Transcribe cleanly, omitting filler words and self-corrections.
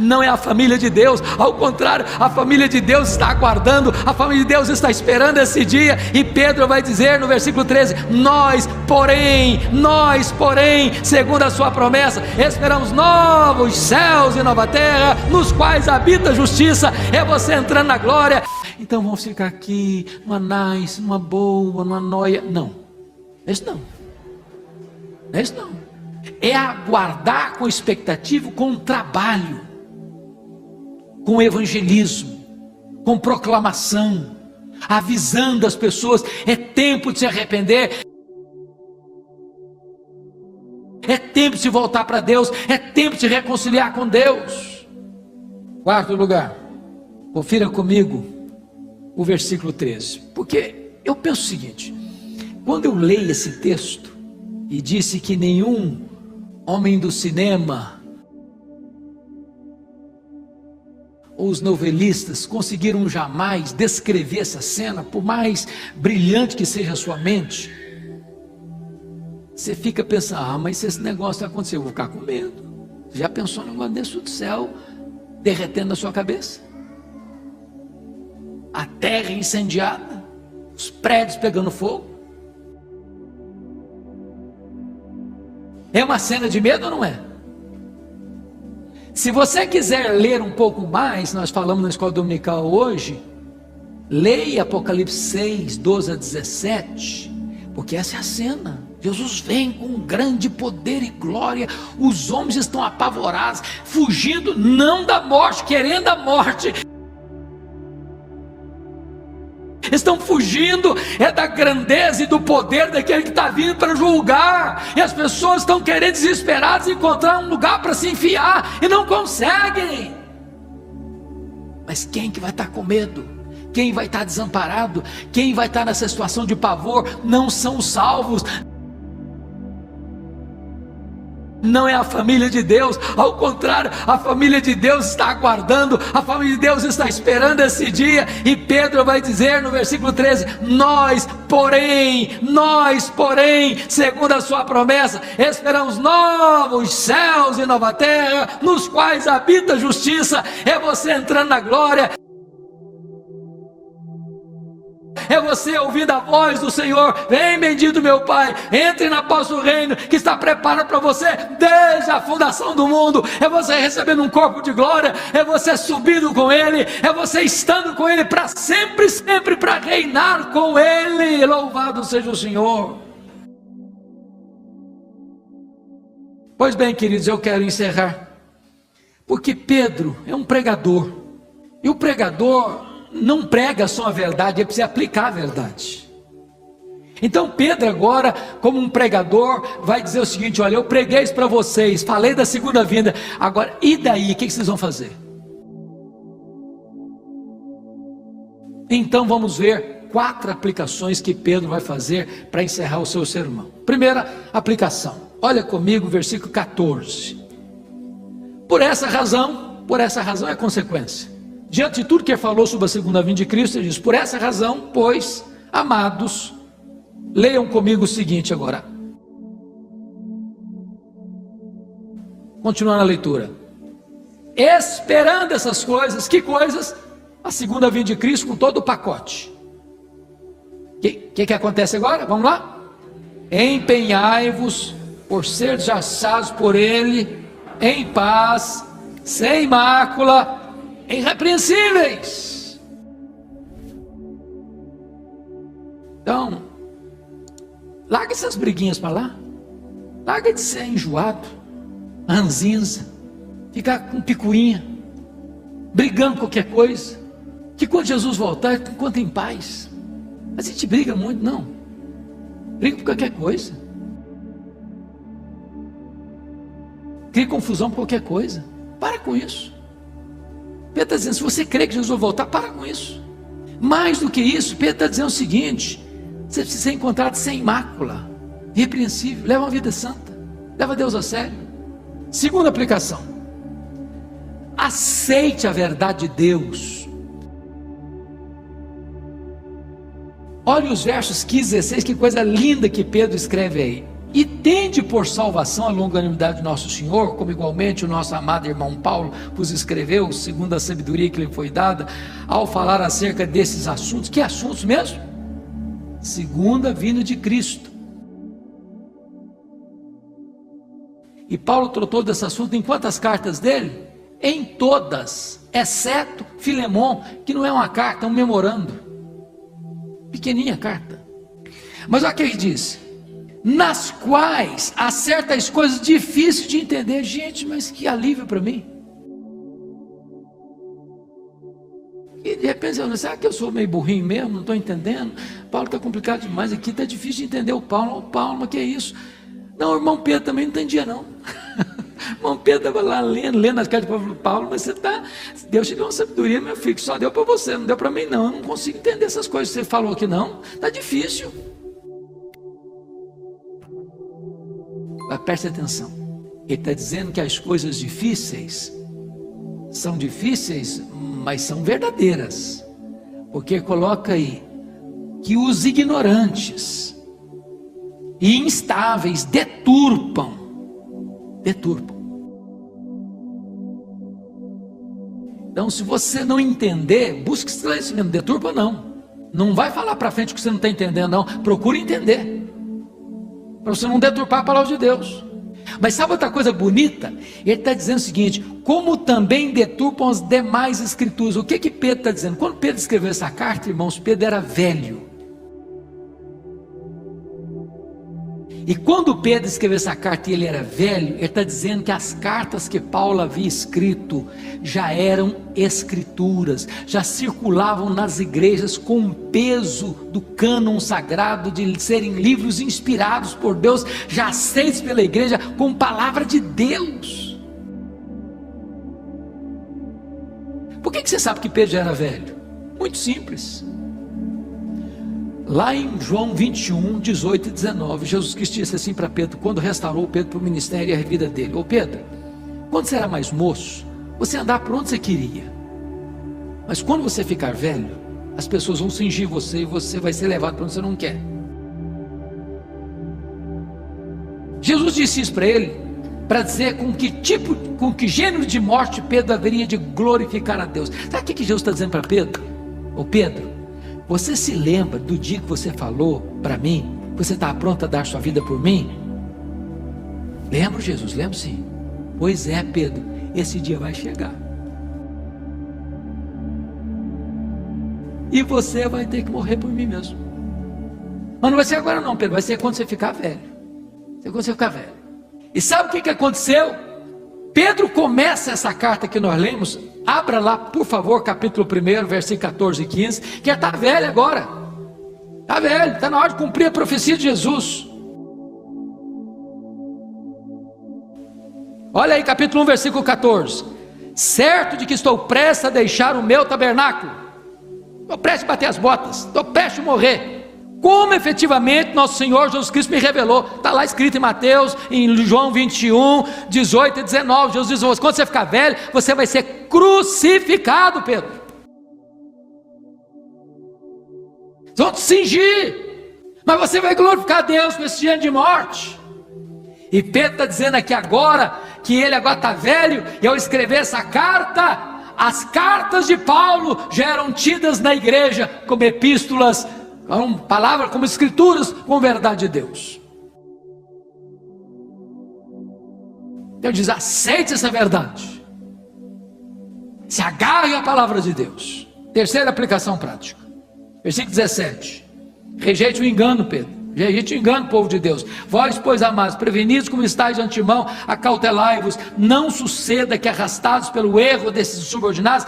Não é a família de Deus, ao contrário, a família de Deus está aguardando, a família de Deus está esperando esse dia. E Pedro vai dizer no versículo 13: nós, porém, segundo a sua promessa, esperamos novos céus e nova terra, nos quais habita a justiça. É você entrando na glória. Então vamos ficar aqui, numa nice, numa boa, numa noia. Não, isso não, isso não. É aguardar com expectativa, com trabalho, com evangelismo, com proclamação, avisando as pessoas. É tempo de se arrepender, é tempo de se voltar para Deus, é tempo de se reconciliar com Deus. Quarto lugar, confira comigo o versículo 13, porque eu penso o seguinte: quando eu leio esse texto e disse que nenhum homem do cinema, os novelistas conseguiram jamais descrever essa cena, por mais brilhante que seja a sua mente, você fica pensando: mas se esse negócio acontecer, eu vou ficar com medo. Você já pensou no negócio desse do céu derretendo na sua cabeça? A terra incendiada, os prédios pegando fogo. É uma cena de medo ou não é? Se você quiser ler um pouco mais, nós falamos na escola dominical hoje, leia Apocalipse 6, 12 a 17, porque essa é a cena. Jesus vem com grande poder e glória, os homens estão apavorados, fugindo não da morte, querendo a morte, estão fugindo da grandeza e do poder daquele que está vindo para julgar, e as pessoas estão querendo desesperadas encontrar um lugar para se enfiar, e não conseguem. Mas quem que vai estar com medo? Quem vai estar desamparado? Quem vai estar nessa situação de pavor? Não são os salvos, não é a família de Deus, ao contrário, a família de Deus está aguardando, a família de Deus está esperando esse dia. E Pedro vai dizer no versículo 13: nós, porém, segundo a sua promessa, esperamos novos céus e nova terra, nos quais habita a justiça. É você entrando na glória, é você ouvindo a voz do Senhor: vem, bendito meu Pai, entre na paz do reino que está preparado para você desde a fundação do mundo. É você recebendo um corpo de glória, é você subindo com Ele, é você estando com Ele para sempre, sempre para reinar com Ele. Louvado seja o Senhor. Pois bem, queridos, eu quero encerrar, porque Pedro é um pregador, e o pregador não prega só a verdade, é preciso aplicar a verdade. Então Pedro agora, como um pregador, vai dizer o seguinte: olha, eu preguei isso para vocês, falei da segunda vinda, agora e daí, o que vocês vão fazer? Então vamos ver 4 aplicações que Pedro vai fazer para encerrar o seu sermão. Primeira aplicação, olha comigo o versículo 14. Por essa razão é consequência. Diante de tudo que ele falou sobre a segunda vinda de Cristo, ele diz: por essa razão, pois, amados, leiam comigo o seguinte agora. Continuando a leitura. Esperando essas coisas, que coisas? A segunda vinda de Cristo com todo o pacote. O que acontece agora? Vamos lá? Empenhai-vos por ser achados por Ele em paz, sem mácula, irrepreensíveis. Então, larga essas briguinhas para lá, larga de ser enjoado, ranzinza, ficar com picuinha, brigando por qualquer coisa, que quando Jesus voltar, enquanto em paz. A gente briga muito, não, briga por qualquer coisa, cria confusão por qualquer coisa. Para com isso. Pedro está dizendo: se você crê que Jesus vai voltar, para com isso. Mais do que isso, Pedro está dizendo o seguinte: você precisa ser encontrado sem mácula, irrepreensível, leva uma vida santa, leva Deus a sério. Segunda aplicação: aceite a verdade de Deus. Olha os versos 15 e 16, que coisa linda que Pedro escreve aí. E tende por salvação a longanimidade de nosso Senhor, como igualmente o nosso amado irmão Paulo vos escreveu, segundo a sabedoria que lhe foi dada, ao falar acerca desses assuntos. Que assuntos mesmo? Segundo a vinda de Cristo. E Paulo tratou desse assunto em quantas cartas dele? Em todas, exceto Filemon, que não é uma carta, é um memorando. Pequenininha carta. Mas olha o que ele diz: nas quais há certas coisas difíceis de entender. Gente, mas que alívio para mim. E de repente você fala, será que eu sou meio burrinho mesmo? Não estou entendendo. Paulo está complicado demais aqui, está difícil de entender o Paulo. O Paulo, mas que é isso? Não, o irmão Pedro também não entendia não. O irmão Pedro estava lá lendo as cartas de Paulo, mas você está, Deus te deu uma sabedoria, meu filho, que só deu para você, não deu para mim não. Eu não consigo entender essas coisas que você falou aqui não, está difícil. Mas preste atenção, ele está dizendo que as coisas difíceis, mas são verdadeiras, porque coloca aí, que os ignorantes e instáveis deturpam. Então, se você não entender, busque esclarecimento. Deturpa não vai falar para frente o que você não está entendendo não, procure entender, para você não deturpar a palavra de Deus. Mas sabe outra coisa bonita? Ele está dizendo o seguinte: como também deturpam as demais escrituras. O que Pedro está dizendo? Quando Pedro escreveu essa carta, irmãos, Pedro era velho. E quando Pedro escreveu essa carta e ele era velho, ele está dizendo que as cartas que Paulo havia escrito já eram escrituras, já circulavam nas igrejas com o peso do cânon sagrado de serem livros inspirados por Deus, já aceitos pela igreja como palavra de Deus. Por que você sabe que Pedro já era velho? Muito simples. Lá em João 21, 18 e 19, Jesus Cristo disse assim para Pedro, quando restaurou Pedro para o ministério e a vida dele: ô Pedro, quando você era mais moço, você andava por onde você queria, mas quando você ficar velho, as pessoas vão cingir você e você vai ser levado para onde você não quer. Jesus disse isso para ele, para dizer com que gênero de morte Pedro haveria de glorificar a Deus. Sabe o que Jesus está dizendo para Pedro? Ô Pedro, você se lembra do dia que você falou para mim, que você estava pronto a dar sua vida por mim? Lembro, Jesus, lembro sim. Pois é, Pedro, esse dia vai chegar. E você vai ter que morrer por mim mesmo. Mas não vai ser agora não, Pedro, vai ser quando você ficar velho. E sabe o que aconteceu? Pedro começa essa carta que nós lemos. Abra lá, por favor, capítulo 1, versículo 14 e 15, que está velho agora. Está velho, está na hora de cumprir a profecia de Jesus. Olha aí, capítulo 1, versículo 14. Certo de que estou prestes a deixar o meu tabernáculo. Estou prestes a bater as botas. Estou prestes a morrer. Como efetivamente nosso Senhor Jesus Cristo me revelou. Está lá escrito em Mateus, em João 21, 18 e 19. Jesus diz: quando você ficar velho, você vai ser crucificado, Pedro. Eles vão te cingir, mas você vai glorificar a Deus com esse dia de morte. E Pedro está dizendo aqui agora, que ele agora está velho, e ao escrever essa carta, as cartas de Paulo já eram tidas na igreja como epístolas, como palavra, como escrituras, com verdade de Deus. Então diz: aceite essa verdade, se agarre à palavra de Deus. Terceira aplicação prática, versículo 17: rejeite o engano, Pedro, rejeite o engano, povo de Deus. Vós, pois, amados, prevenidos como estáis de antemão, acautelai-vos, não suceda que, arrastados pelo erro desses subordinados,